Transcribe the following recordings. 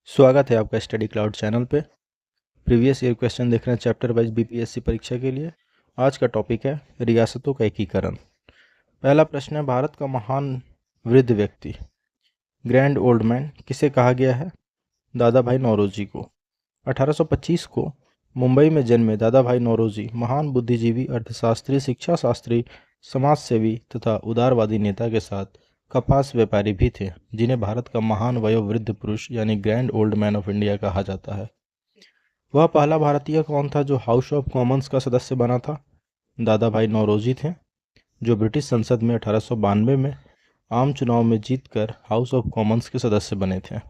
स्वागत है आपका स्टडी क्लाउड चैनल पे। प्रीवियस ईयर क्वेश्चन देख रहे हैं चैप्टर वाइज बीपीएससी परीक्षा के लिए। आज का टॉपिक है रियासतों का एकीकरण। पहला प्रश्न है, भारत का महान वृद्ध व्यक्ति ग्रैंड ओल्ड मैन किसे कहा गया है? दादा भाई नौरोजी को। 1825 को मुंबई में जन्मे दादा भाई नौरोजी महान बुद्धिजीवी, अर्थशास्त्री, शिक्षा शास्त्री, समाजसेवी तथा उदारवादी नेता के साथ कपास व्यापारी भी थे, जिन्हें भारत का महान वयोवृद्ध पुरुष यानी grand old man of India कहा जाता है। वह पहला भारतीय कौन था जो हाउस ऑफ कॉमन्स का सदस्य बना था? दादा भाई नौरोजी थे, जो ब्रिटिश संसद में 1892 में आम चुनाव में जीतकर हाउस ऑफ कॉमन्स के सदस्य बने थे।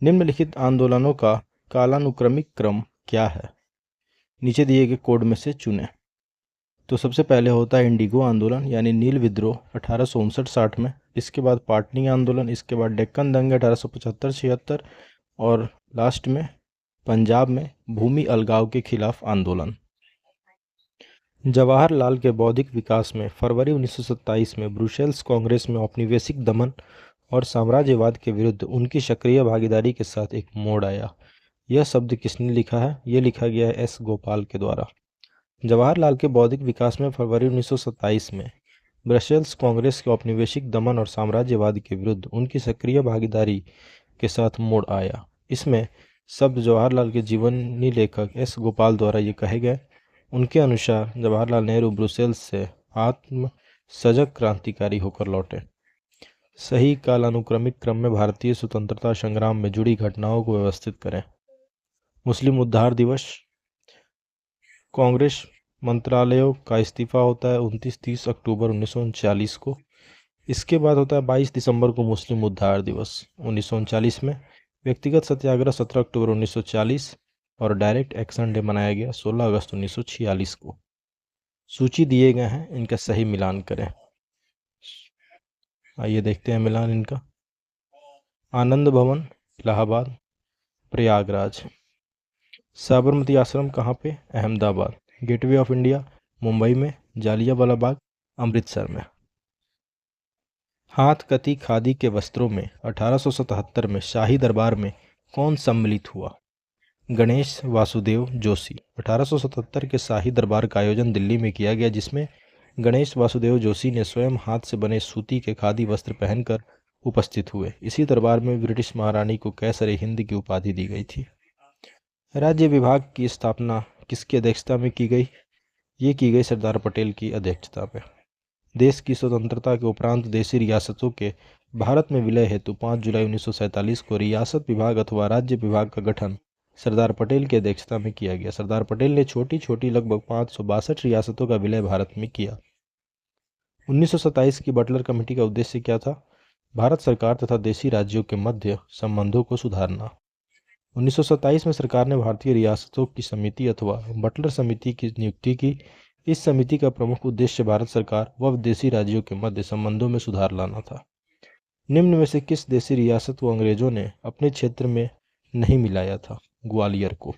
निम्नलिखित आंदोलनों का कालानुक्रमिक क्रम क्या है? नीचे दिए गए कोड में से चुनें। तो सबसे पहले होता है इंडिगो आंदोलन यानी नील विद्रोह 1859-60 में, इसके बाद पाटनी आंदोलन, इसके बाद डेक्कन दंगे 1875-76 और लास्ट में पंजाब में भूमि अलगाव के खिलाफ आंदोलन। जवाहरलाल के बौद्धिक विकास में फरवरी 1927 में ब्रुसेल्स कांग्रेस में औपनिवेशिक दमन और साम्राज्यवाद के विरुद्ध उनकी सक्रिय भागीदारी के साथ एक मोड़ आया। यह शब्द किसने लिखा है? यह लिखा गया है एस गोपाल के द्वारा। जवाहरलाल के बौद्धिक विकास में फरवरी 1927 में ब्रसेल्स कांग्रेस के औपनिवेशिक दमन और साम्राज्यवाद के विरुद्ध उनकी सक्रिय भागीदारी के साथ मोड़ आया। इसमें शब्द जवाहरलाल के जीवनी लेखक एस गोपाल द्वारा ये कहे गए। उनके अनुसार जवाहरलाल नेहरू ब्रुसेल्स से आत्म सजग क्रांतिकारी होकर लौटे। सही कालानुक्रमिक क्रम में भारतीय स्वतंत्रता संग्राम में जुड़ी घटनाओं को व्यवस्थित करें। मुस्लिम उद्धार दिवस, कांग्रेस मंत्रालयों का इस्तीफा होता है 29-30 अक्टूबर 1939 को। इसके बाद होता है 22 दिसंबर को मुस्लिम उद्धार दिवस 1939 में। व्यक्तिगत सत्याग्रह 17 अक्टूबर 1940 और डायरेक्ट एक्शन डे मनाया गया 16 अगस्त 1946 को। सूची दिए गए हैं, इनका सही मिलान करें। आइए देखते हैं मिलान इनका। आनंद भवन इलाहाबाद, प्रयागराज। साबरमती आश्रम कहाँ पे? Ahmedabad. Gateway of India Mumbai में। जालियांवाला बाग अमृतसर में। हाथ कती खादी के वस्त्रों में 1877 में शाही दरबार में कौन सम्मिलित हुआ? गणेश वासुदेव जोशी। 1877 के शाही दरबार का आयोजन दिल्ली में किया गया, जिसमें गणेश वासुदेव जोशी ने स्वयं हाथ से बने सूती के खादी वस्त्र पहनकर उपस्थित हुए। इसी दरबार में ब्रिटिश महारानी को कैसर हिंद की उपाधि दी गई थी। राज्य विभाग की स्थापना किसकी अध्यक्षता में की गई? ये की गई सरदार पटेल की अध्यक्षता में। देश की स्वतंत्रता के उपरांत देशी रियासतों के भारत में विलय हेतु 5 जुलाई 1947 को रियासत विभाग अथवा राज्य विभाग का गठन सरदार पटेल की अध्यक्षता में किया गया। सरदार पटेल ने छोटी छोटी लगभग 562 रियासतों का विलय भारत में किया। 1927 की बटलर कमेटी का उद्देश्य क्या था? भारत सरकार तथा देशी राज्यों के मध्य संबंधों को सुधारना। 1927 में सरकार ने भारतीय रियासतों की समिति अथवा बटलर समिति की नियुक्ति की। इस समिति का प्रमुख उद्देश्य भारत सरकार व विदेशी राज्यों के मध्य संबंधों में सुधार लाना था। निम्न में से किस देशी रियासत को अंग्रेजों ने अपने क्षेत्र में नहीं मिलाया था? ग्वालियर को।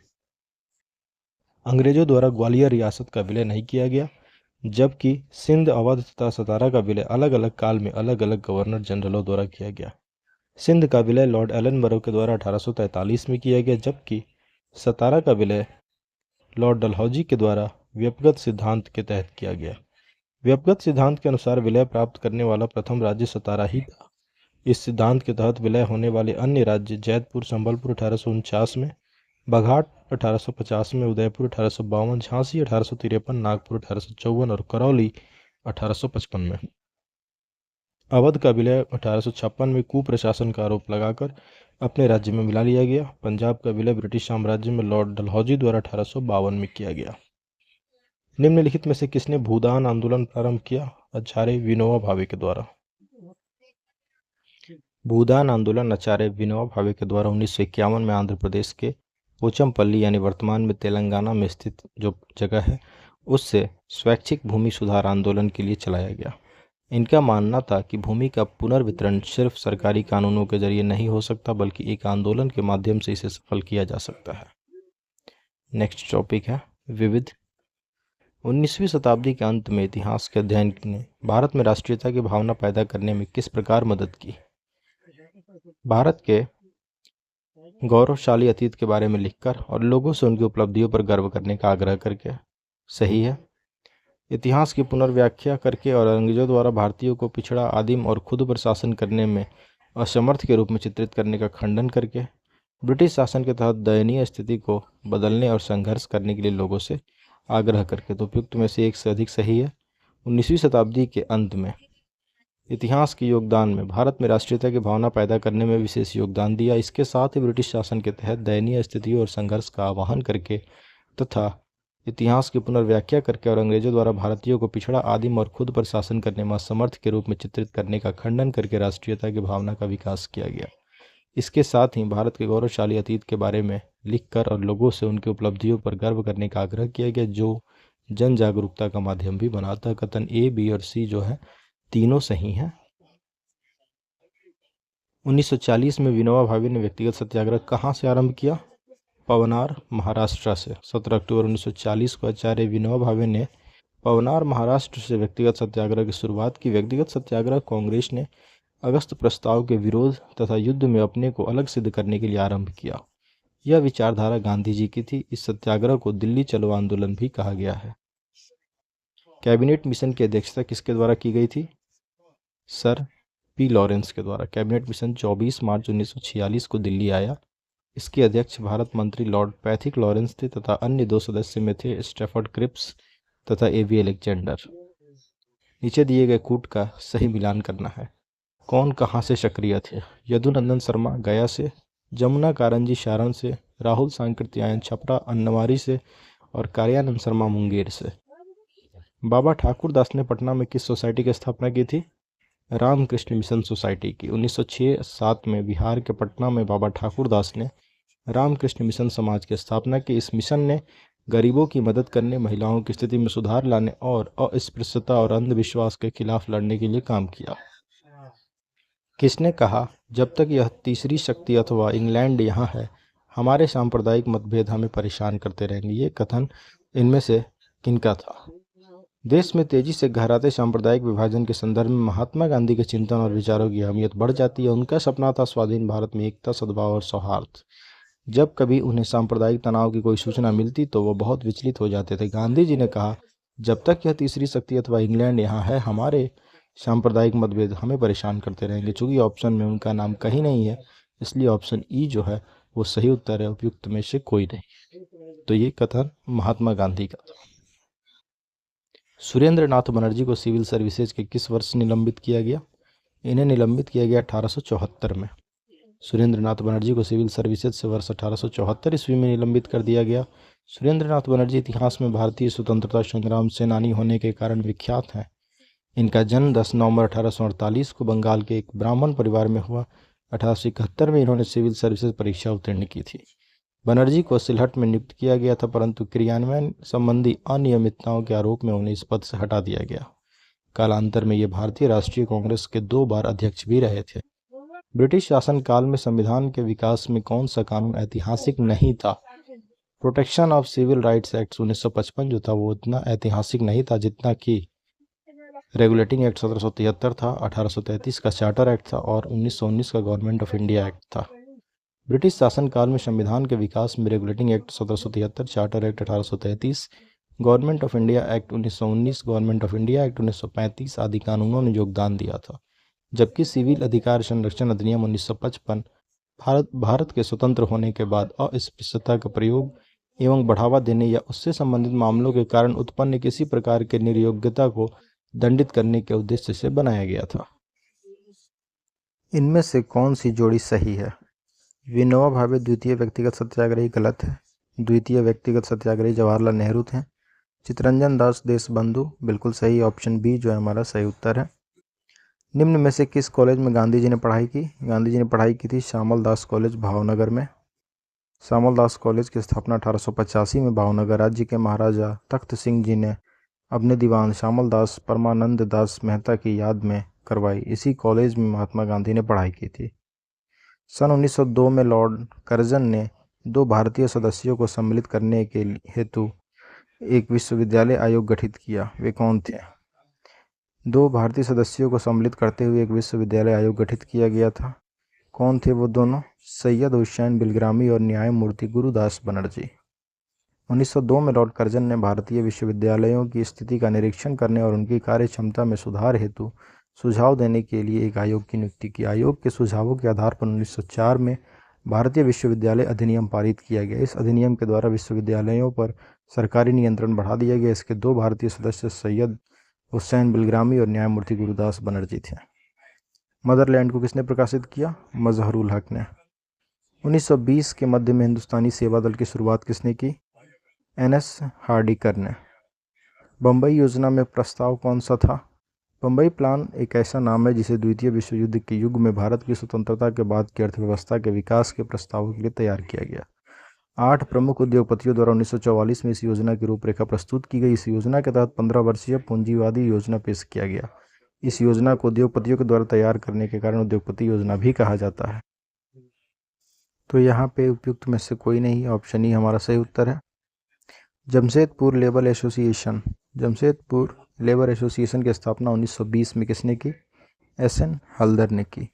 अंग्रेजों द्वारा ग्वालियर रियासत का विलय नहीं किया गया, जबकि सिंध, अवध तथा सतारा का विलय अलग अलग काल में अलग अलग गवर्नर जनरलों द्वारा किया गया। सिंध का विलय लॉर्ड एलनबरो के द्वारा 1843 में किया गया, जबकि सतारा का विलय लॉर्ड डलहौजी के द्वारा व्यक्तिगत सिद्धांत के तहत किया गया। व्यक्तिगत सिद्धांत के अनुसार विलय प्राप्त करने वाला प्रथम राज्य सतारा ही था। इस सिद्धांत के तहत विलय होने वाले अन्य राज्य जैतपुर संबलपुर 1849 में, बघाट 1850 में, उदयपुर 1852, झांसी 1853, नागपुर 1854 और करौली 1855 में। अवध का विलय 1856 में कुप्रशासन का आरोप लगाकर अपने राज्य में मिला लिया गया। पंजाब का विलय ब्रिटिश साम्राज्य में लॉर्ड डलहौजी द्वारा 1852 में किया गया। निम्नलिखित में से किसने भूदान आंदोलन प्रारंभ किया? आचार्य विनोबा भावे के द्वारा। भूदान आंदोलन आचार्य विनोबा भावे के द्वारा 1951 में आंध्र प्रदेश के पोचमपल्ली यानी वर्तमान में तेलंगाना में स्थित जो जगह है उससे स्वैच्छिक भूमि सुधार आंदोलन के लिए चलाया गया। इनका मानना था कि भूमि का पुनर्वितरण सिर्फ सरकारी कानूनों के जरिए नहीं हो सकता, बल्कि एक आंदोलन के माध्यम से इसे सफल किया जा सकता है। नेक्स्ट टॉपिक है विविध। 19वीं शताब्दी के अंत में इतिहास के अध्ययन ने भारत में राष्ट्रीयता की भावना पैदा करने में किस प्रकार मदद की? भारत के गौरवशाली अतीत के बारे में लिखकर और लोगों से उनकी उपलब्धियों पर गर्व करने का आग्रह करके। सही है। इतिहास की पुनर्व्याख्या करके और अंग्रेजों द्वारा भारतीयों को पिछड़ा, आदिम और खुद पर शासन करने में असमर्थ के रूप में चित्रित करने का खंडन करके। ब्रिटिश शासन के तहत दयनीय स्थिति को बदलने और संघर्ष करने के लिए लोगों से आग्रह करके। तो उपयुक्त में से एक से अधिक सही है। 19वीं शताब्दी के अंत में इतिहास के योगदान में भारत में राष्ट्रीयता की भावना पैदा करने में विशेष योगदान दिया। इसके साथ ही ब्रिटिश शासन के तहत दयनीय स्थितियों और संघर्ष का आह्वान करके तथा इतिहास की पुनर्व्याख्या करके और अंग्रेजों द्वारा भारतीयों को पिछड़ा, आदिम और खुद पर शासन करने में असमर्थ के रूप में चित्रित करने का खंडन करके राष्ट्रीयता की भावना का विकास किया गया। इसके साथ ही भारत के गौरवशाली अतीत के बारे में लिखकर और लोगों से उनकी उपलब्धियों पर गर्व करने का आग्रह किया गया, जो जन जागरूकता का माध्यम भी बनाता। कथन ए, बी और सी जो है तीनों सही हैं। 1940 में विनोबा भावे ने व्यक्तिगत सत्याग्रह कहाँ से आरंभ किया? पवनार, महाराष्ट्र से। 17 अक्टूबर 1940 को आचार्य विनोबा भावे ने पवनार, महाराष्ट्र से व्यक्तिगत सत्याग्रह की शुरुआत की। व्यक्तिगत सत्याग्रह कांग्रेस ने अगस्त प्रस्ताव के विरोध तथा युद्ध में अपने को अलग सिद्ध करने के लिए आरंभ किया। यह विचारधारा गांधी जी की थी। इस सत्याग्रह को दिल्ली चलो आंदोलन भी कहा गया है। कैबिनेट मिशन की अध्यक्षता किसके द्वारा की गई थी? सर पी लॉरेंस के द्वारा। कैबिनेट मिशन 24 मार्च 1946 को दिल्ली आया। इसके अध्यक्ष भारत मंत्री लॉर्ड पैथिक लॉरेंस थे तथा अन्य 2 सदस्य में थे स्टैफर्ड क्रिप्स तथा एवी अलेक्जेंडर। नीचे दिए गए कूट का सही मिलान करना है। कौन कहाँ से सक्रिय थे? यदुनंदन शर्मा गया से, जमुना कारंजी सारण से, राहुल सांकृत्यायन छपरा अन्नवारी से और कार्यानंद शर्मा मुंगेर से। बाबा ठाकुर दास ने पटना में किस सोसाइटी की स्थापना की थी? रामकृष्ण मिशन सोसाइटी की। 1906-7 में बिहार के पटना में बाबा ठाकुर दास ने रामकृष्ण मिशन समाज की स्थापना की। इस मिशन ने गरीबों की मदद करने, महिलाओं की स्थिति में सुधार लाने और अस्पृश्यता और अंधविश्वास के खिलाफ लड़ने के लिए काम किया। किसने कहा, जब तक यह तीसरी शक्ति अथवा इंग्लैंड यहाँ है, हमारे सांप्रदायिक मतभेद हमें परेशान करते रहेंगे? ये कथन इनमें से किनका था? देश में तेजी से गहराते सांप्रदायिक विभाजन के संदर्भ में महात्मा गांधी के चिंतन और विचारों की अहमियत बढ़ जाती है। उनका सपना था स्वाधीन भारत में एकता, सद्भाव और सौहार्द। जब कभी उन्हें सांप्रदायिक तनाव की कोई सूचना मिलती तो वो बहुत विचलित हो जाते थे। गांधी जी ने कहा, जब तक यह तीसरी शक्ति अथवा इंग्लैंड यहाँ है, हमारे सांप्रदायिक मतभेद हमें परेशान करते रहेंगे। चूंकि ऑप्शन में उनका नाम कहीं नहीं है, इसलिए ऑप्शन ई जो है वो सही उत्तर है। उपयुक्त में से कोई नहीं। तो ये कथन महात्मा गांधी का था। सुरेंद्र नाथ बनर्जी को सिविल सर्विसेज के किस वर्ष निलंबित किया गया? इन्हें निलंबित किया गया 1874 में। सुरेंद्र नाथ बनर्जी को सिविल सर्विसेज से वर्ष 1874 ईस्वी में निलंबित कर दिया गया। सुरेंद्र नाथ बनर्जी इतिहास में भारतीय स्वतंत्रता संग्राम सेनानी होने के कारण विख्यात हैं। इनका जन्म 10 नवंबर 1848 को बंगाल के एक ब्राह्मण परिवार में हुआ। 1871 में इन्होंने सिविल सर्विसेज परीक्षा उत्तीर्ण की थी। बनर्जी को सिलहट में नियुक्त किया गया था, परंतु क्रियान्वयन संबंधी अनियमितताओं के आरोप में उन्हें इस पद से हटा दिया गया। कालांतर में ये भारतीय राष्ट्रीय कांग्रेस के 2 बार अध्यक्ष भी रहे थे। ब्रिटिश शासन काल में संविधान के विकास में कौन सा कानून ऐतिहासिक नहीं था? Protection of civil rights act 1955 जो था वो उतना ऐतिहासिक नहीं था जितना कि रेगुलेटिंग एक्ट 1773 था, 1833 का चार्टर एक्ट था और 1919 का गवर्नमेंट ऑफ इंडिया एक्ट था। ब्रिटिश शासनकाल में संविधान के विकास में regulating act 1773, charter act 1833, government of India act 1919, government of India act 1935 आदि कानूनों ने योगदान दिया था। जबकि सिविल अधिकार संरक्षण अधिनियम 1955 भारत के स्वतंत्र होने के बाद अस्पृश्यता का प्रयोग एवं बढ़ावा देने या उससे संबंधित मामलों के कारण उत्पन्न किसी प्रकार के निर्योग्यता को दंडित करने के उद्देश्य से बनाया गया था। इनमें से कौन सी जोड़ी सही है? विनोबा भावे द्वितीय व्यक्तिगत सत्याग्रही गलत है। द्वितीय व्यक्तिगत सत्याग्रही जवाहरलाल नेहरू थे। चित्तरंजन दास देशबंधु बिल्कुल सही। ऑप्शन बी जो है हमारा सही उत्तर है। निम्न में से किस कॉलेज में गांधी जी ने पढ़ाई की? गांधी जी ने पढ़ाई की थी श्यामल दास कॉलेज भावनगर में। श्यामल दास कॉलेज की स्थापना 1885 में भावनगर राज्य के महाराजा तख्त सिंह जी ने अपने दीवान श्यामल दास परमानंद दास मेहता की याद में करवाई। इसी कॉलेज में महात्मा गांधी ने पढ़ाई की थी। सन 1902 में लॉर्ड कर्जन ने 2 भारतीय सदस्यों को सम्मिलित करने के हेतु एक विश्वविद्यालय आयोग गठित किया। वे कौन थे? 2 भारतीय सदस्यों को सम्मिलित करते हुए एक विश्वविद्यालय आयोग गठित किया गया था। कौन थे वो दोनों? सैयद हुसैन बिलग्रामी और न्यायमूर्ति गुरुदास बनर्जी। 1902 में लॉर्ड कर्जन ने भारतीय विश्वविद्यालयों की स्थिति का निरीक्षण करने और उनकी कार्य क्षमता में सुधार हेतु सुझाव देने के लिए एक आयोग की नियुक्ति की। आयोग के सुझावों के आधार पर 1904 में भारतीय विश्वविद्यालय अधिनियम पारित किया गया। इस अधिनियम के द्वारा विश्वविद्यालयों पर सरकारी नियंत्रण बढ़ा दिया गया। इसके 2 भारतीय सदस्य सैयद हुसैन बिलग्रामी और न्यायमूर्ति गुरुदास बनर्जी थे। मदरलैंड को किसने प्रकाशित किया? मजहरुल हक ने। 1920 के मध्य में हिंदुस्तानी सेवा दल की शुरुआत किसने की? एनएस हार्डिकर ने। बम्बई योजना में प्रस्ताव कौन सा था? बम्बई प्लान एक ऐसा नाम है जिसे द्वितीय विश्व युद्ध के युग में भारत की स्वतंत्रता के बाद की अर्थव्यवस्था के विकास के प्रस्तावों के लिए तैयार किया गया। 8 प्रमुख उद्योगपतियों द्वारा 1944 में इस योजना की रूपरेखा प्रस्तुत की गई। इस योजना के तहत 15 वर्षीय पूंजीवादी योजना पेश किया गया। इस योजना को उद्योगपतियों के द्वारा तैयार करने के कारण उद्योगपति योजना भी कहा जाता है। तो यहाँ पे उपयुक्त में से कोई नहीं, ऑप्शन ई हमारा सही उत्तर है। Jamshedpur labour association, Jamshedpur labour association की स्थापना 1920 में किसने की? एस.एन. हल्दर ने की।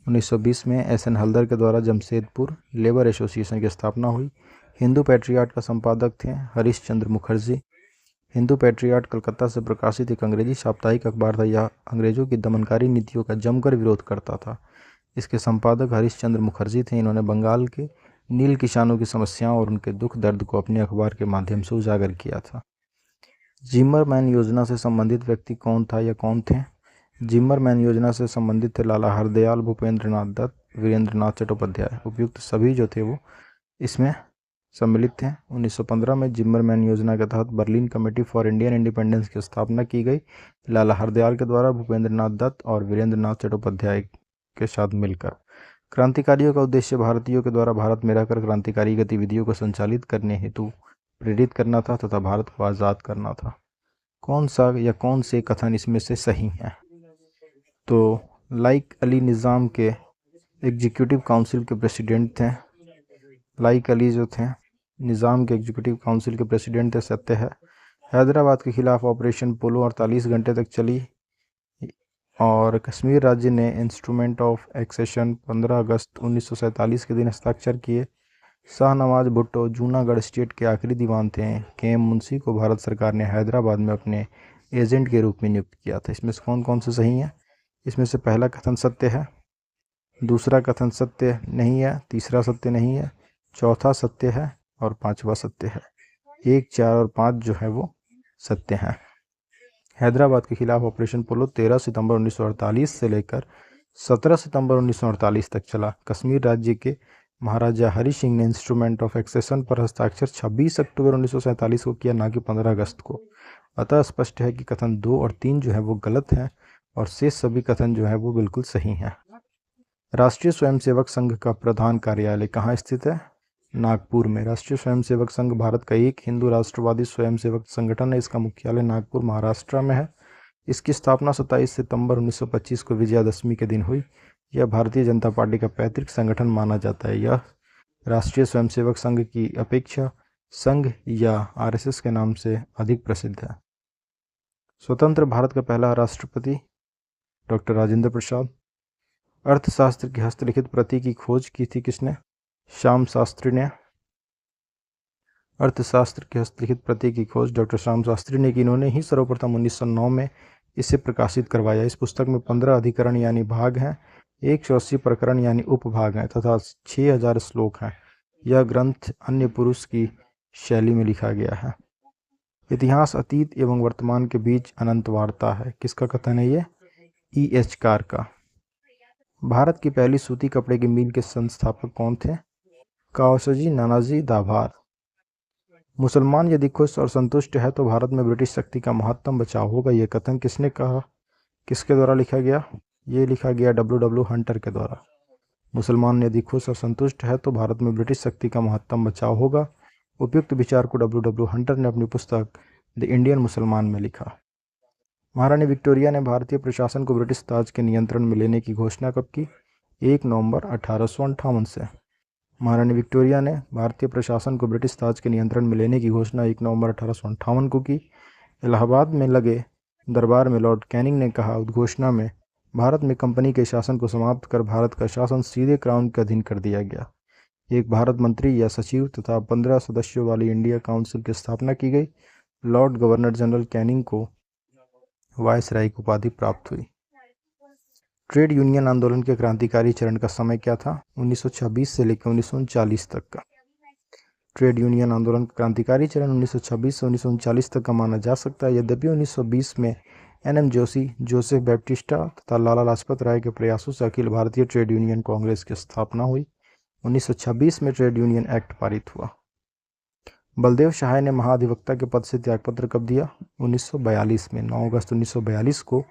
1920 में एस.एन. हल्दर के द्वारा जमशेदपुर लेबर एसोसिएशन की स्थापना हुई। हिंदू पैट्रियाट का संपादक थे हरीश चंद्र मुखर्जी। हिंदू पैट्रियाट कलकत्ता से प्रकाशित एक अंग्रेजी साप्ताहिक अखबार था। यह अंग्रेजों की दमनकारी नीतियों का जमकर विरोध करता था। इसके संपादक हरीश चंद्र मुखर्जी थे। इन्होंने बंगाल के नील किसानों की समस्याओं और उनके दुख दर्द को अपने अखबार के माध्यम से उजागर किया था। जिमरमैन योजना से संबंधित व्यक्ति कौन था या कौन थे? जिमरमैन योजना से संबंधित थे लाला हरदयाल, भूपेंद्र नाथ दत्त, वीरेंद्र नाथ चट्टोपाध्याय। उपयुक्त सभी जो थे वो इसमें सम्मिलित थे। 1915 में जिमरमैन योजना के तहत Berlin committee for Indian independence की स्थापना की गई। लाला हरदयाल के द्वारा भूपेंद्र नाथ दत्त और वीरेंद्र नाथ चट्टोपाध्याय के साथ मिलकर। क्रांतिकारियों का उद्देश्य भारतीयों के द्वारा भारत में रहकर क्रांतिकारी गतिविधियों को संचालित करने हेतु प्रेरित करना था तथा भारत को आज़ाद करना था। कौन सा या कौन से कथन इसमें से सही हैं? तो लाइक अली निज़ाम के एग्जीक्यूटिव काउंसिल के प्रेसिडेंट थे। लाइक अली जो थे निज़ाम के एग्जीक्यूटिव काउंसिल के प्रेसिडेंट थे, सत्य है। हैदराबाद के खिलाफ ऑपरेशन पोलो 48 घंटे तक चली और कश्मीर राज्य ने इंस्ट्रूमेंट ऑफ एक्सेशन 15 अगस्त 1947 के दिन हस्ताक्षर किए। शाहनवाज भुट्टो जूनागढ़ स्टेट के आखिरी दीवान थे। के.एम. मुंशी को भारत सरकार ने हैदराबाद में अपने एजेंट के रूप में नियुक्त किया था। इसमें से कौन कौन से सही हैं? इसमें से पहला कथन सत्य है, दूसरा कथन सत्य नहीं है, तीसरा सत्य नहीं है, चौथा सत्य है और पांचवा सत्य है। 1, 4 और 5 जो है वो सत्य हैं। हैदराबाद के खिलाफ ऑपरेशन पोलो 13 सितंबर 1948 से लेकर 17 सितंबर 1948 तक चला। कश्मीर राज्य के महाराजा हरि सिंह ने इंस्ट्रूमेंट ऑफ एक्सेशन पर हस्ताक्षर 26 अक्टूबर 1947 को किया, ना कि 15 अगस्त को। अतः स्पष्ट है कि कथन 2 और 3 जो है वो गलत हैं और शेष सभी कथन जो है वो बिल्कुल सही हैं। राष्ट्रीय स्वयंसेवक संघ का प्रधान कार्यालय कहाँ स्थित है? नागपुर में। राष्ट्रीय स्वयंसेवक संघ भारत का एक हिंदू राष्ट्रवादी स्वयंसेवक संगठन है। इसका मुख्यालय नागपुर महाराष्ट्र में है। इसकी स्थापना 27 सितंबर 1925 को विजयादशमी के दिन हुई। यह भारतीय जनता पार्टी का पैतृक संगठन माना जाता है। यह राष्ट्रीय स्वयंसेवक संघ की अपेक्षा संघ या आरएसएस के नाम से अधिक प्रसिद्ध है। स्वतंत्र भारत का पहला राष्ट्रपति डॉक्टर राजेंद्र प्रसाद। अर्थशास्त्र की हस्तलिखित प्रति की खोज की थी किसने? श्याम शास्त्री ने। अर्थशास्त्र की हस्तलिखित प्रति की खोज डॉक्टर श्याम शास्त्री ने की। इन्होंने ही सर्वप्रथम 1909 में इसे प्रकाशित करवाया। इस पुस्तक में 15 अधिकरण यानी भाग हैं, 180 प्रकरण यानी उपभाग हैं तथा 6000 श्लोक हैं। यह ग्रंथ अन्य पुरुष की शैली में लिखा गया है। इतिहास अतीत एवं वर्तमान के बीच अनंत वार्ता है। किसका कथन है ये? E.H. कार का। भारत की पहली सूती कपड़े की मिल के संस्थापक कौन थे? काओसजी नानाजी दाभार। मुसलमान यदि खुश और संतुष्ट है तो भारत में ब्रिटिश शक्ति का महत्तम बचाव होगा। यह कथन किसने कहा? किसके द्वारा लिखा गया? ये लिखा गया W.W. हंटर के द्वारा। मुसलमान यदि खुश और संतुष्ट है तो भारत में ब्रिटिश शक्ति का महत्तम बचाव होगा। उपयुक्त विचार को W.W. हंटर ने अपनी पुस्तक द इंडियन मुसलमान में लिखा। महारानी विक्टोरिया ने भारतीय प्रशासन को ब्रिटिश ताज के नियंत्रण में लेने की घोषणा कब की? 1 नवंबर 1858 से। महारानी विक्टोरिया ने भारतीय प्रशासन को ब्रिटिश ताज के नियंत्रण में लेने की घोषणा 1 नवंबर 1858 को की। इलाहाबाद में लगे दरबार में लॉर्ड कैनिंग ने कहा, उद्घोषणा में भारत में कंपनी के शासन को समाप्त कर भारत का शासन सीधे क्राउन के अधीन कर दिया गया। एक भारत मंत्री या सचिव तथा 15 सदस्यों वाली इंडिया काउंसिल की स्थापना की गई। लॉर्ड गवर्नर जनरल कैनिंग को वायसराय की उपाधि प्राप्त हुई। ट्रेड यूनियन आंदोलन के क्रांतिकारी चरण का समय क्या था? 1926 से लेकर 1939 तक का। ट्रेड यूनियन आंदोलन का क्रांतिकारी चरण 1926 से 1939 तक का माना जा सकता है। यद्यपि 1920 में एनएम जोशी, जोसेफ बैप्टिस्टा तथा लाला लाजपत राय के प्रयासों से अखिल भारतीय ट्रेड यूनियन कांग्रेस की स्थापना हुई। 1926 में ट्रेड यूनियन एक्ट पारित हुआ। बलदेव सहाय ने महाधिवक्ता के पद से त्यागपत्र कब दिया? 1942 में। 9 अगस्त 1942 को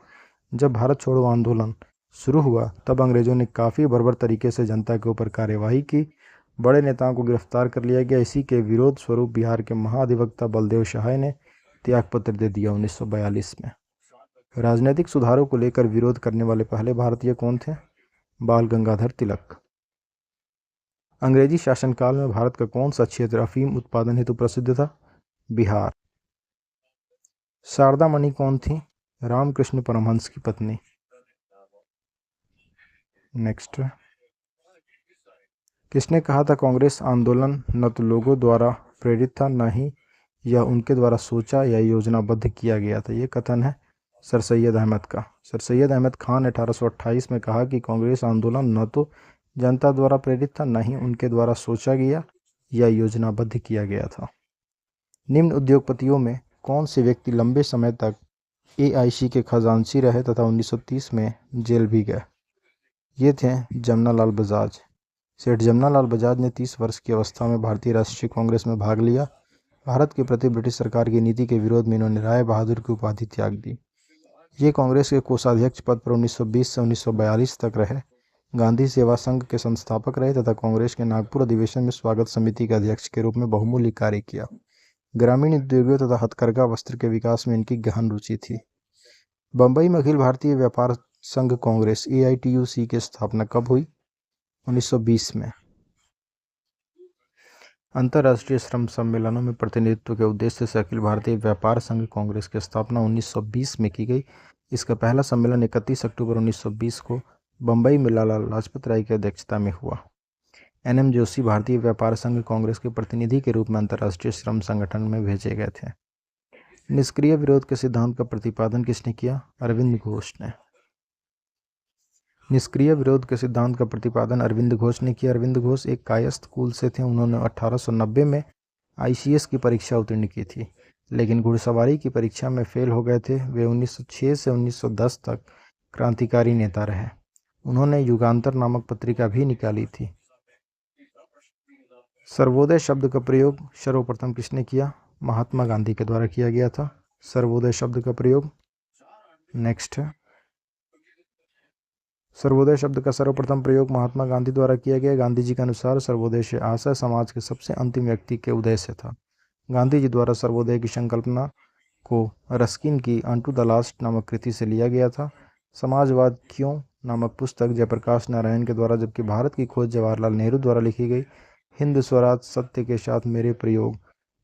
जब भारत छोड़ो आंदोलन शुरू हुआ तब अंग्रेजों ने काफ़ी बर्बर तरीके से जनता के ऊपर कार्यवाही की। बड़े नेताओं को गिरफ्तार कर लिया गया। इसी के विरोध स्वरूप बिहार के महाधिवक्ता बलदेव सहाय ने त्यागपत्र दे दिया 1942 में। राजनीतिक सुधारों को लेकर विरोध करने वाले पहले भारतीय कौन थे? बाल गंगाधर तिलक। अंग्रेजी शासनकाल में भारत का कौन सा क्षेत्र अफीम उत्पादन हेतु प्रसिद्ध था? बिहार। शारदा मणि कौन थी? रामकृष्ण परमहंस की पत्नी। नेक्स्ट, किसने कहा था कांग्रेस आंदोलन न तो लोगों द्वारा प्रेरित था, न ही यह उनके द्वारा सोचा या योजनाबद्ध किया गया था? ये कथन है सर सैयद अहमद का। सर सैयद अहमद खान ने 1828 में कहा कि कांग्रेस आंदोलन न तो जनता द्वारा प्रेरित था, न ही उनके द्वारा सोचा गया या योजनाबद्ध किया गया था। निम्न उद्योगपतियों में कौन से व्यक्ति लंबे समय तक एआईसी के खजांची रहे तथा 1930 में जेल भी गए? ये थे जमनालाल बजाज। सेठ जमनालाल बजाज ने 30 वर्ष की अवस्था में भारतीय राष्ट्रीय कांग्रेस में भाग लिया। भारत के प्रति ब्रिटिश सरकार की नीति के विरोध में इन्होंने राय बहादुर की उपाधि त्याग दी। ये कांग्रेस के कोषाध्यक्ष पद पर 1920 से 1942 तक रहे। गांधी सेवा संघ के संस्थापक रहे तथा कांग्रेस के नागपुर अधिवेशन में स्वागत समिति के अध्यक्ष के रूप में बहुमूल्य कार्य किया। ग्रामीण उद्योगों तथा हथकरघा वस्त्र के विकास में इनकी गहन रुचि थी। बम्बई में अखिल भारतीय व्यापार संघ कांग्रेस AITUC की स्थापना कब हुई? 1920 में। अंतर्राष्ट्रीय श्रम सम्मेलनों में प्रतिनिधित्व के उद्देश्य से अखिल भारतीय व्यापार संघ कांग्रेस की स्थापना 1920 में की गई। इसका पहला सम्मेलन 31 अक्टूबर 1920 को बम्बई में लाला लाजपत राय की अध्यक्षता में हुआ। NM जोशी भारतीय व्यापार संघ कांग्रेस के प्रतिनिधि के रूप में अंतर्राष्ट्रीय श्रम संगठन में भेजे गए थे। निष्क्रिय विरोध के सिद्धांत का प्रतिपादन किसने किया? अरविंद घोष ने। निष्क्रिय विरोध के सिद्धांत का प्रतिपादन अरविंद घोष ने किया। अरविंद घोष एक कायस्थ कुल से थे। उन्होंने 1890 में ICS की परीक्षा उत्तीर्ण की थी, लेकिन घुड़सवारी की परीक्षा में फेल हो गए थे। वे 1906 से 1910 तक क्रांतिकारी नेता रहे। उन्होंने युगांतर नामक पत्रिका भी निकाली थी। सर्वोदय शब्द का प्रयोग सर्वप्रथम किसने किया? महात्मा गांधी के द्वारा किया गया था सर्वोदय शब्द का प्रयोग। नेक्स्ट है, सर्वोदय शब्द का सर्वप्रथम प्रयोग महात्मा गांधी द्वारा किया गया। गांधी जी के अनुसार सर्वोदय से आशय समाज के सबसे अंतिम व्यक्ति के उदय से था। गांधी जी द्वारा सर्वोदय की संकल्पना को रस्किन की अनटू द लास्ट नामक कृति से लिया गया था। समाजवाद क्यों नामक पुस्तक जयप्रकाश नारायण के द्वारा, जबकि भारत की खोज जवाहरलाल नेहरू द्वारा लिखी गई। हिंद स्वराज, सत्य के साथ मेरे प्रयोग,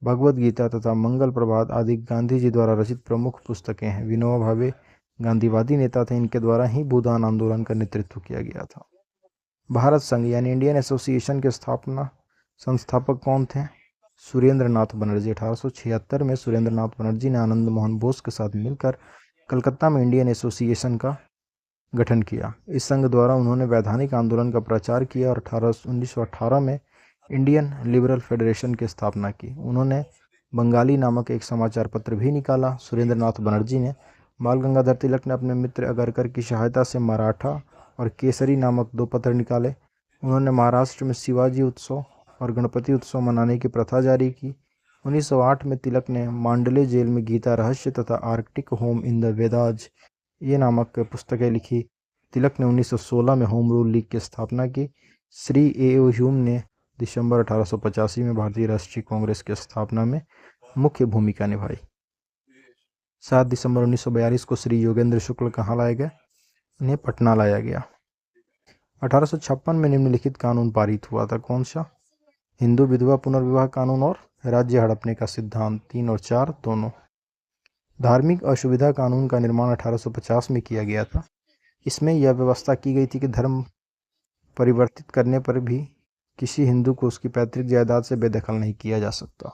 भगवद गीता तथा मंगल प्रभात आदि गांधी जी द्वारा रचित प्रमुख पुस्तकें हैं। विनोबा भावे गांधीवादी नेता थे। इनके द्वारा ही भूदान आंदोलन का नेतृत्व किया गया था। भारत संघ यानी इंडियन एसोसिएशन के संस्थापक कौन थे? सुरेंद्र नाथ बनर्जी। 1876 में सुरेंद्र नाथ बनर्जी ने आनंद मोहन बोस के साथ मिलकर कलकत्ता में इंडियन एसोसिएशन का गठन किया। इस संघ द्वारा उन्होंने वैधानिक आंदोलन का प्रचार किया और 1918 में इंडियन लिबरल फेडरेशन की स्थापना की। उन्होंने बंगाली नामक एक समाचार पत्र भी निकाला। सुरेंद्र नाथ बनर्जी ने, बाल गंगाधर तिलक ने अपने मित्र अगरकर की सहायता से मराठा और केसरी नामक 2 पत्र निकाले। उन्होंने महाराष्ट्र में शिवाजी उत्सव और गणपति उत्सव मनाने की प्रथा जारी की। 1908 में तिलक ने मांडले जेल में गीता रहस्य तथा Arctic home in the Vedas ये नामक पुस्तकें लिखी। तिलक ने 1916 में होम रूल लीग की स्थापना की। श्री A.O. ह्यूम ने दिसंबर 1885 में भारतीय राष्ट्रीय कांग्रेस की स्थापना में मुख्य भूमिका निभाई। 7 दिसंबर 1942 को श्री योगेंद्र शुक्ल कहाँ लाए गए? इन्हें पटना लाया गया। 1856 में निम्नलिखित कानून पारित हुआ था। कौन सा? हिंदू विधवा पुनर्विवाह कानून और राज्य हड़पने का सिद्धांत। 3 और 4 दोनों। धार्मिक असुविधा कानून का निर्माण 1850 में किया गया था। इसमें यह व्यवस्था की गई थी कि धर्म परिवर्तित करने पर भी किसी हिंदू को उसकी पैतृक जायदाद से बेदखल नहीं किया जा सकता।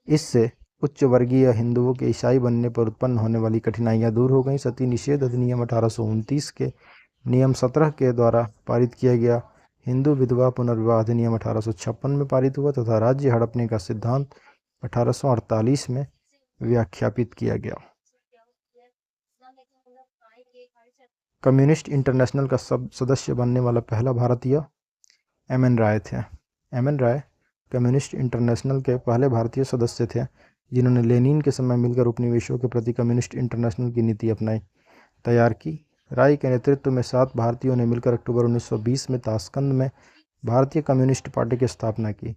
इससे उच्च वर्गीय हिंदुओं के ईसाई बनने पर उत्पन्न होने वाली कठिनाइयां दूर हो गईं। सती निषेध अधिनियम 1829 के नियम 17 के द्वारा पारित किया गया। हिंदू विधवा पुनर्विवाह अधिनियम 1856 में पारित हुआ तथा राज्य हड़पने का सिद्धांत 1848 में व्याख्यापित किया गया। कम्युनिस्ट इंटरनेशनल का सदस्य बनने वाला पहला भारतीय एम.एन. राय थे। एम.एन. राय कम्युनिस्ट इंटरनेशनल के पहले भारतीय सदस्य थे जिन्होंने लेनिन के समय मिलकर उपनिवेशों के प्रति कम्युनिस्ट इंटरनेशनल की नीति तैयार की। राय के नेतृत्व में 7 भारतीयों ने मिलकर अक्टूबर 1920 में ताशकंद में भारतीय कम्युनिस्ट पार्टी की स्थापना की।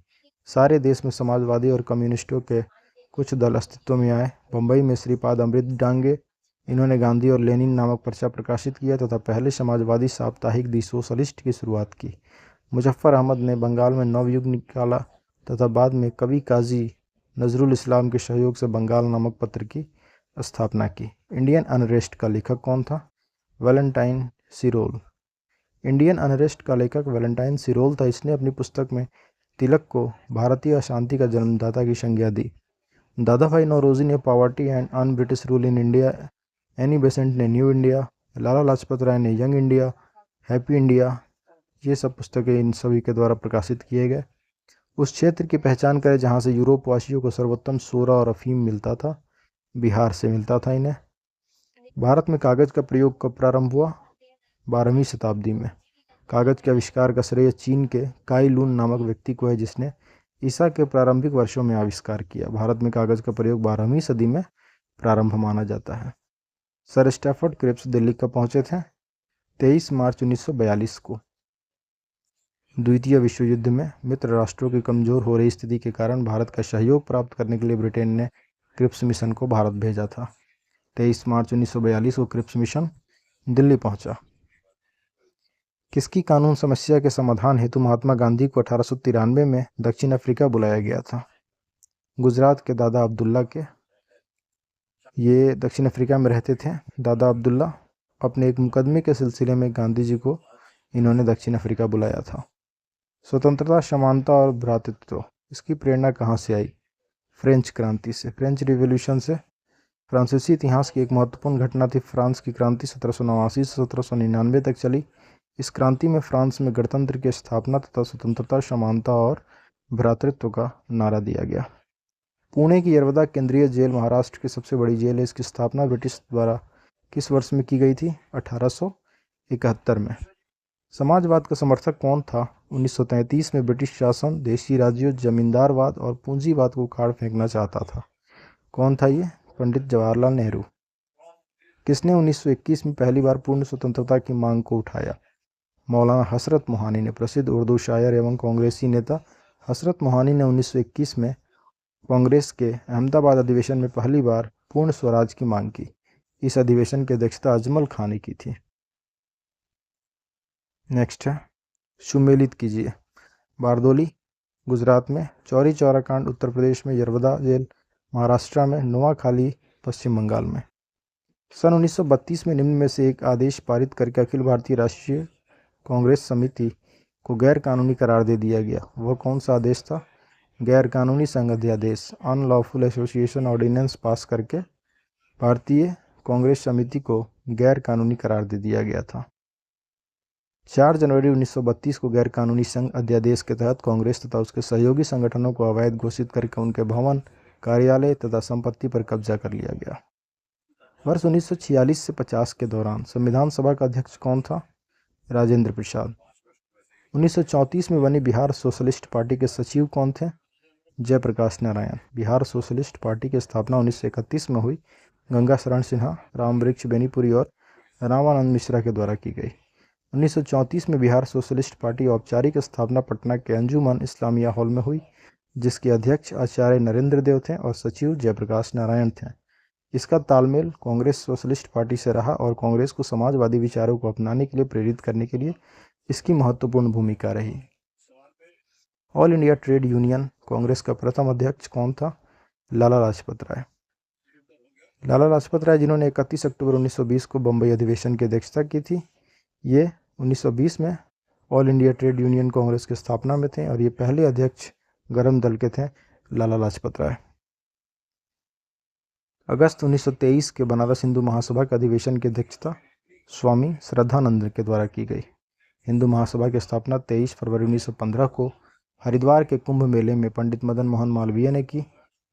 सारे देश में समाजवादी और कम्युनिस्टों के कुछ दल अस्तित्व में आए। बम्बई में श्रीपाद अमृत डांगे, इन्होंने गांधी और लेनिन नामक पर्चा प्रकाशित किया तथा पहले समाजवादी साप्ताहिक दी सोशलिस्ट की शुरुआत की। मुजफ्फर अहमद ने बंगाल में नवयुग निकाला तथा बाद में कवि काजी नजरुल इस्लाम के सहयोग से बंगाल नामक पत्र की स्थापना की। इंडियन अनरेस्ट का लेखक कौन था? वैलेंटाइन सिरोल। इंडियन अनरेस्ट का लेखक वैलेंटाइन सिरोल था। इसने अपनी पुस्तक में तिलक को भारतीय अशांति का जन्मदाता की संज्ञा दी। दादा भाई नौरोजी ने poverty and un British rule in India, Annie Besant ने न्यू इंडिया, लाला लाजपत राय ने यंग इंडिया, हैप्पी इंडिया, ये सब पुस्तकें इन सभी के द्वारा प्रकाशित किए गए। उस क्षेत्र की पहचान करें जहाँ से यूरोप वासियों को सर्वोत्तम सोरा और अफीम मिलता था। बिहार से मिलता था इन्हें। भारत में कागज़ का प्रयोग कब प्रारंभ हुआ? 12वीं शताब्दी में। कागज़ के आविष्कार का श्रेय चीन के काई लून नामक व्यक्ति को है जिसने ईसा के प्रारंभिक वर्षों में आविष्कार किया। भारत में कागज़ का प्रयोग 12वीं सदी में प्रारंभ माना जाता है। सर स्टैफर्ड क्रिप्स दिल्ली कब पहुंचे थे? 23 मार्च 1942 को। द्वितीय विश्व युद्ध में मित्र राष्ट्रों की कमज़ोर हो रही स्थिति के कारण भारत का सहयोग प्राप्त करने के लिए ब्रिटेन ने क्रिप्स मिशन को भारत भेजा था। 23 मार्च 1942 को क्रिप्स मिशन दिल्ली पहुंचा। किसकी कानून समस्या के समाधान हेतु महात्मा गांधी को 1893 में दक्षिण अफ्रीका बुलाया गया था? गुजरात के दादा अब्दुल्ला के। ये दक्षिण अफ्रीका में रहते थे। दादा अब्दुल्ला अपने एक मुकदमे के सिलसिले में गांधी जी को इन्होंने दक्षिण अफ्रीका बुलाया था। स्वतंत्रता, समानता और भ्रातृत्व, इसकी प्रेरणा कहाँ से आई? फ्रेंच क्रांति से, फ्रेंच रिवॉल्यूशन से। फ्रांसीसी इतिहास की एक महत्वपूर्ण घटना थी फ्रांस की क्रांति 1789 से 1799 तक चली। इस क्रांति में फ्रांस में गणतंत्र की स्थापना तथा स्वतंत्रता, समानता और भ्रातृत्व का नारा दिया गया। पुणे की यरवदा केंद्रीय जेल महाराष्ट्र की सबसे बड़ी जेल है। इसकी स्थापना ब्रिटिश द्वारा किस वर्ष में की गई थी? 1871 में। समाजवाद का समर्थक कौन था? 1933 में ब्रिटिश शासन देशी राज्यों, जमींदारवाद और पूंजीवाद को उखाड़ फेंकना चाहता था। कौन था ये? पंडित जवाहरलाल नेहरू। किसने 1921 में पहली बार पूर्ण स्वतंत्रता की मांग को उठाया? मौलाना हसरत मोहानी ने। प्रसिद्ध उर्दू शायर एवं कांग्रेसी नेता हसरत मोहानी ने 1921 में कांग्रेस के अहमदाबाद अधिवेशन में पहली बार पूर्ण स्वराज की मांग की। इस अधिवेशन की अध्यक्षता अजमल खां ने की थी। नेक्स्ट है, सुमेलित कीजिए। बारदोली गुजरात में, चौरी चौरा कांड उत्तर प्रदेश में, यरवदा जेल महाराष्ट्र में, नोआखाली पश्चिम बंगाल में। सन 1932 में निम्न में से एक आदेश पारित करके अखिल भारतीय राष्ट्रीय कांग्रेस समिति को गैर कानूनी करार दे दिया गया। वह कौन सा आदेश था? गैर कानूनी संघ अध्यादेश, अनलॉफुल एसोसिएशन ऑर्डिनेंस पास करके भारतीय कांग्रेस समिति को गैर कानूनी करार दे दिया गया था। 4 जनवरी 1932 को गैर कानूनी संघ अध्यादेश के तहत कांग्रेस तथा उसके सहयोगी संगठनों को अवैध घोषित करके उनके भवन, कार्यालय तथा संपत्ति पर कब्जा कर लिया गया। वर्ष 1946 से 50 के दौरान संविधान सभा का अध्यक्ष कौन था? राजेंद्र प्रसाद। 1934 में बनी बिहार सोशलिस्ट पार्टी के सचिव कौन थे? जयप्रकाश नारायण। बिहार सोशलिस्ट पार्टी की स्थापना 1931 में हुई। गंगा शरण सिन्हा, रामवृक्ष बेनीपुरी और रामानंद मिश्रा के द्वारा की गई। 1934 में बिहार सोशलिस्ट पार्टी औपचारिक स्थापना पटना के अंजुमन इस्लामिया हॉल में हुई, जिसके अध्यक्ष आचार्य नरेंद्र देव थे और सचिव जयप्रकाश नारायण थे। इसका तालमेल कांग्रेस सोशलिस्ट पार्टी से रहा और कांग्रेस को समाजवादी विचारों को अपनाने के लिए प्रेरित करने के लिए इसकी महत्वपूर्ण भूमिका रही। All India trade union Congress का प्रथम अध्यक्ष कौन था? लाला लाजपत राय। लाला लाजपत राय जिन्होंने 31 अक्टूबर 1920 को बम्बई अधिवेशन की अध्यक्षता की थी, ये 1920 में all India trade union Congress की स्थापना में थे और ये पहले अध्यक्ष गरम दल के थे लाला लाजपत राय। अगस्त 1923 के बनारस हिंदू महासभा के अधिवेशन की अध्यक्षता स्वामी श्रद्धानंद के द्वारा की गई। हिंदू महासभा की स्थापना 23 फरवरी 1915 को हरिद्वार के कुंभ मेले में पंडित मदन मोहन मालवीय ने की।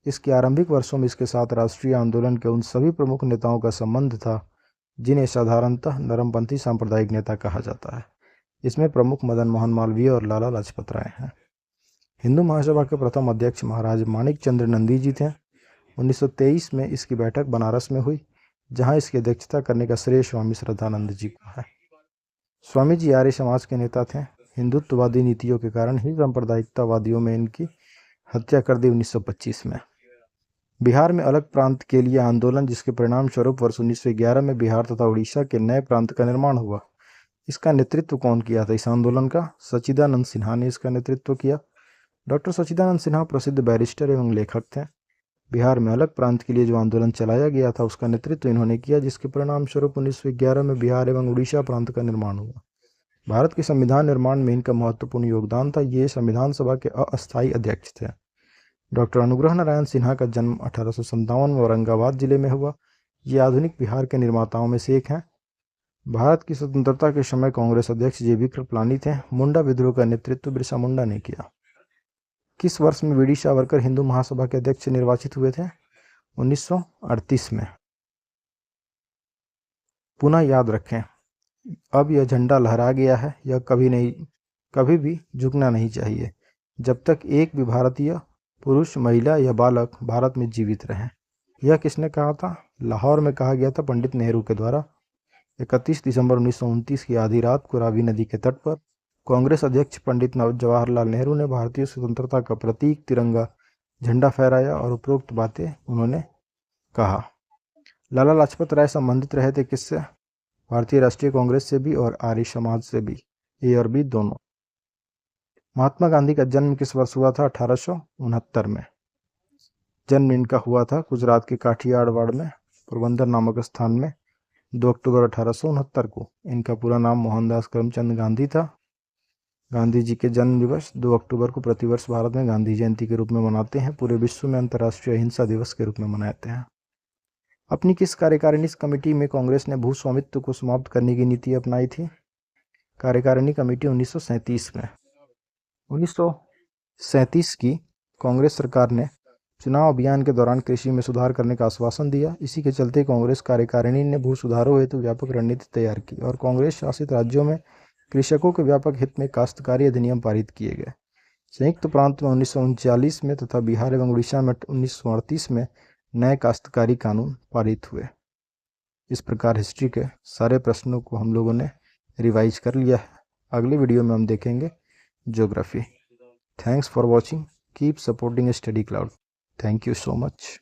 इसके आरंभिक वर्षों में इसके साथ राष्ट्रीय आंदोलन के उन सभी प्रमुख नेताओं का संबंध था जिन्हें साधारणतः नरमपंथी सांप्रदायिक नेता कहा जाता है। इसमें प्रमुख मदन मोहन मालवीय और लाला लाजपत राय हैं। हिंदू महासभा के प्रथम अध्यक्ष महाराज माणिक चंद्र नंदी जी थे। 1923 में इसकी बैठक बनारस में हुई, जहां इसकी अध्यक्षता करने का श्रेय स्वामी श्रद्धानंद जी को है। स्वामी जी आर्य समाज के नेता थे। हिंदुत्ववादी नीतियों के कारण ही सांप्रदायिकतावादियों में इनकी हत्या कर दी 1925 में। बिहार में अलग प्रांत के लिए आंदोलन, जिसके परिणाम स्वरूप वर्ष 1911 में बिहार तथा उड़ीसा के नए प्रांत का निर्माण हुआ। इसका नेतृत्व कौन किया था इस आंदोलन का? सच्चिदानंद सिन्हा ने इसका नेतृत्व किया। डॉक्टर सच्चिदानंद सिन्हा प्रसिद्ध बैरिस्टर एवं लेखक थे। बिहार में अलग प्रांत के लिए जो आंदोलन चलाया गया था उसका नेतृत्व इन्होंने किया, जिसके परिणाम स्वरूप 1911 में बिहार एवं उड़ीसा प्रांत का निर्माण हुआ। भारत के संविधान निर्माण में इनका महत्वपूर्ण योगदान था। ये संविधान सभा के अस्थायी अध्यक्ष थे। डॉक्टर अनुग्रह नारायण सिन्हा का जन्म 1857 में औरंगाबाद जिले में हुआ। ये आधुनिक बिहार के निर्माताओं में से एक हैं। भारत की स्वतंत्रता के समय कांग्रेस अध्यक्ष जे.बी. कृपलानी थे। मुंडा विद्रोह का नेतृत्व बिरसा मुंडा ने किया। किस वर्ष में वी.डी. सावरकर हिंदू महासभा के अध्यक्ष निर्वाचित हुए थे? 1938 में। पुनः याद रखें, अब यह झंडा लहरा गया है, यह कभी भी झुकना नहीं चाहिए जब तक एक भी भारतीय पुरुष, महिला या बालक भारत में जीवित रहे। यह किसने कहा था? लाहौर में कहा गया था पंडित नेहरू के द्वारा। 31 दिसंबर 1929 की आधी रात को रावी नदी के तट पर कांग्रेस अध्यक्ष पंडित जवाहरलाल नेहरू ने भारतीय स्वतंत्रता का प्रतीक तिरंगा झंडा फहराया और उपरोक्त बातें उन्होंने कहा। लाला लाजपत राय संबंधित रहे थे किससे? भारतीय राष्ट्रीय कांग्रेस से भी और आर्य समाज से भी, ए और बी दोनों। महात्मा गांधी का जन्म किस वर्ष हुआ था? 1869 में। जन्म इनका हुआ था गुजरात के काठियावाड़ में पोरबंदर नामक स्थान में 2 अक्टूबर 1869 को। इनका पूरा नाम मोहनदास करमचंद गांधी था। गांधी जी के जन्म दिवस 2 अक्टूबर को प्रतिवर्ष भारत में गांधी जयंती के रूप में मनाते हैं। पूरे विश्व में अंतर्राष्ट्रीय अहिंसा दिवस के रूप में मनाते हैं। अपनी किस कार्यकारिणी कमेटी में कांग्रेस ने भू स्वामित्व को समाप्त करने की नीति अपनाई थी? कार्यकारिणी कमेटी 1937 में। 1937 की कांग्रेस सरकार ने चुनाव अभियान के दौरान कृषि में सुधार करने का आश्वासन दिया। इसी के चलते कांग्रेस कार्यकारिणी ने भू सुधारों हेतु व्यापक रणनीति तैयार की और कांग्रेस शासित राज्यों में कृषकों के व्यापक हित में काश्तकारी अधिनियम पारित किए गए। संयुक्त प्रांत में 1939 में तथा बिहार एवं उड़ीसा में 1938 में नए काश्तकारी कानून पारित हुए। इस प्रकार हिस्ट्री के सारे प्रश्नों को हम लोगों ने रिवाइज कर लिया है। अगले वीडियो में हम देखेंगे geography. Thanks for watching. Keep supporting study cloud. Thank you so much.